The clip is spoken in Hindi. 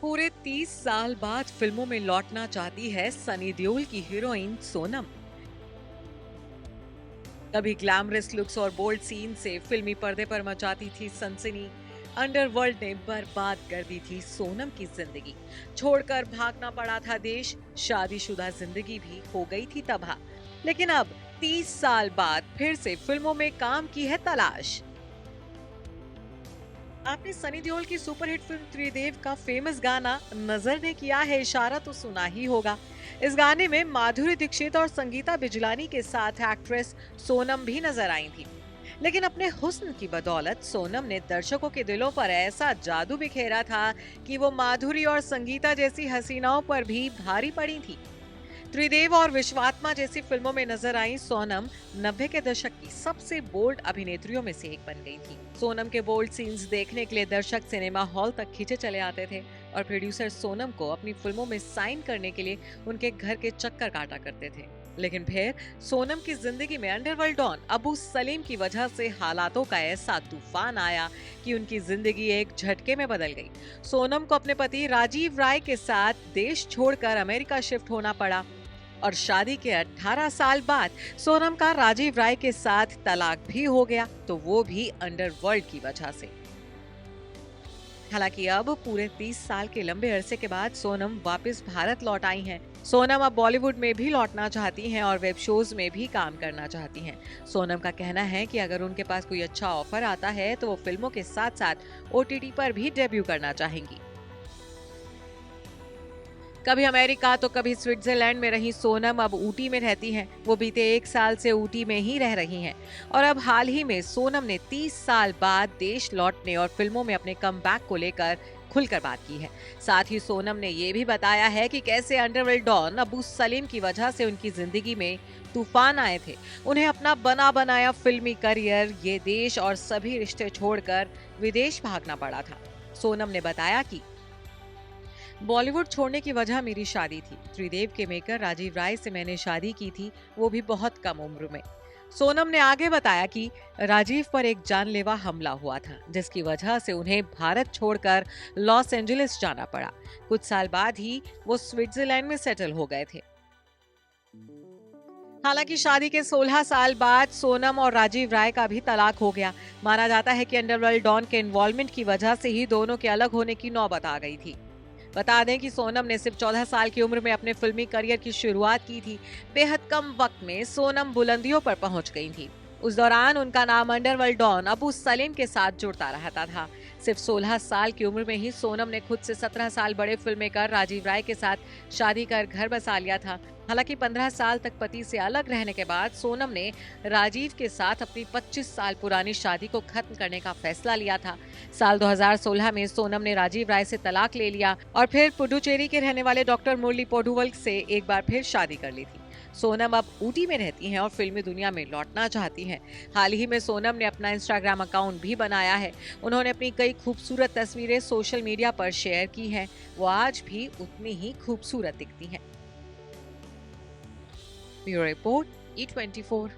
पूरे 30 साल बाद फिल्मों में लौटना चाहती है सनी देओल की हीरोइन सोनम। कभी ग्लैमरस लुक्स और बोल्ड सीन से फिल्मी पर्दे पर मचाती थी सनसनी। अंडरवर्ल्ड ने बर्बाद कर दी थी सोनम की जिंदगी। छोड़कर भागना पड़ा था देश, शादीशुदा जिंदगी भी हो गई थी तबाह। लेकिन अब 30 साल बाद फिर से फिल्मों में काम की है तलाश। आपने सनी देओल की सुपरहिट फिल्म त्रिदेव का फेमस गाना नजर ने किया है इशारा तो सुना ही होगा। इस गाने में माधुरी दीक्षित और संगीता बिजलानी के साथ एक्ट्रेस सोनम भी नजर आई थी। लेकिन अपने हुस्न की बदौलत सोनम ने दर्शकों के दिलों पर ऐसा जादू बिखेरा था कि वो माधुरी और संगीता जैसी हसीनाओं पर भी भारी पड़ी थी। त्रिदेव और विश्वात्मा जैसी फिल्मों में नजर आई सोनम 90 के दशक की सबसे बोल्ड अभिनेत्रियों में से एक बन गई थी। सोनम के बोल्ड सीन्स देखने के लिए दर्शक सिनेमा हॉल तक खींचे चले आते थे और प्रोड्यूसर सोनम को अपनी फिल्मों में साइन करने के लिए उनके घर के चक्कर काटा करते थे। लेकिन फिर सोनम की जिंदगी में अंडरवर्ल्ड डॉन अबू सलीम की वजह से हालातों का ऐसा तूफान आया कि उनकी जिंदगी एक झटके में बदल गई। सोनम को अपने पति राजीव राय के साथ देश छोड़कर अमेरिका शिफ्ट होना पड़ा और शादी के 18 साल बाद सोनम का राजीव राय के साथ तलाक भी हो गया, तो वो भी अंडरवर्ल्ड की वजह से। हालांकि अब पूरे 30 साल के लंबे अरसे के बाद सोनम वापस भारत लौट आई हैं। सोनम अब बॉलीवुड में भी लौटना चाहती हैं और वेब शोज में भी काम करना चाहती हैं। सोनम का कहना है कि अगर उनके पास कोई अच्छा ऑफर आता है तो वो फिल्मों के साथ साथ ओटीटी पर भी डेब्यू करना चाहेंगी। कभी अमेरिका तो कभी स्विट्जरलैंड में रही सोनम अब ऊटी में रहती हैं। वो बीते 1 साल से ऊटी में ही रह रही हैं और अब हाल ही में सोनम ने 30 साल बाद देश लौटने और फिल्मों में अपने कमबैक को लेकर खुलकर बात की है। साथ ही सोनम ने ये भी बताया है कि कैसे अंडरवर्ल्ड डॉन अबू सलीम की वजह से उनकी जिंदगी में तूफान आए थे। उन्हें अपना बना बनाया फिल्मी करियर, ये देश और सभी रिश्ते छोड़कर विदेश भागना पड़ा था। सोनम ने बताया कि बॉलीवुड छोड़ने की वजह मेरी शादी थी। त्रिदेव के मेकर राजीव राय से मैंने शादी की थी, वो भी बहुत कम उम्र में। सोनम ने आगे बताया कि राजीव पर एक जानलेवा हमला हुआ था, जिसकी वजह से उन्हें भारत छोड़कर लॉस एंजलिस जाना पड़ा। कुछ साल बाद ही वो स्विट्जरलैंड में सेटल हो गए थे। हालांकि शादी के 16 साल बाद सोनम और राजीव राय का भी तलाक हो गया। माना जाता है कि अंडरवर्ल्ड डॉन के इन्वॉल्वमेंट की वजह से ही दोनों के अलग होने की नौबत आ गई थी। बता दें कि सोनम ने सिर्फ 14 साल की उम्र में अपने फिल्मी करियर की शुरुआत की थी। बेहद कम वक्त में सोनम बुलंदियों पर पहुंच गई थी। उस दौरान उनका नाम अंडरवर्ल्ड डॉन अबू सलीम के साथ जुड़ता रहता था। सिर्फ 16 साल की उम्र में ही सोनम ने खुद से 17 साल बड़े फिल्ममेकर राजीव राय के साथ शादी कर घर बसा लिया था। हालांकि 15 साल तक पति से अलग रहने के बाद सोनम ने राजीव के साथ अपनी 25 साल पुरानी शादी को खत्म करने का फैसला लिया था। साल 2016 में सोनम ने राजीव राय से तलाक ले लिया और फिर पुडुचेरी के रहने वाले डॉक्टर मुरली पोडुवल से एक बार फिर शादी कर ली थी। सोनम अब ऊटी में रहती हैं और फिल्मी दुनिया में लौटना चाहती हैं। हाल ही में सोनम ने अपना इंस्टाग्राम अकाउंट भी बनाया है। उन्होंने अपनी कई खूबसूरत तस्वीरें सोशल मीडिया पर शेयर की हैं। वो आज भी उतनी ही खूबसूरत दिखती हैं। Bureau report E24।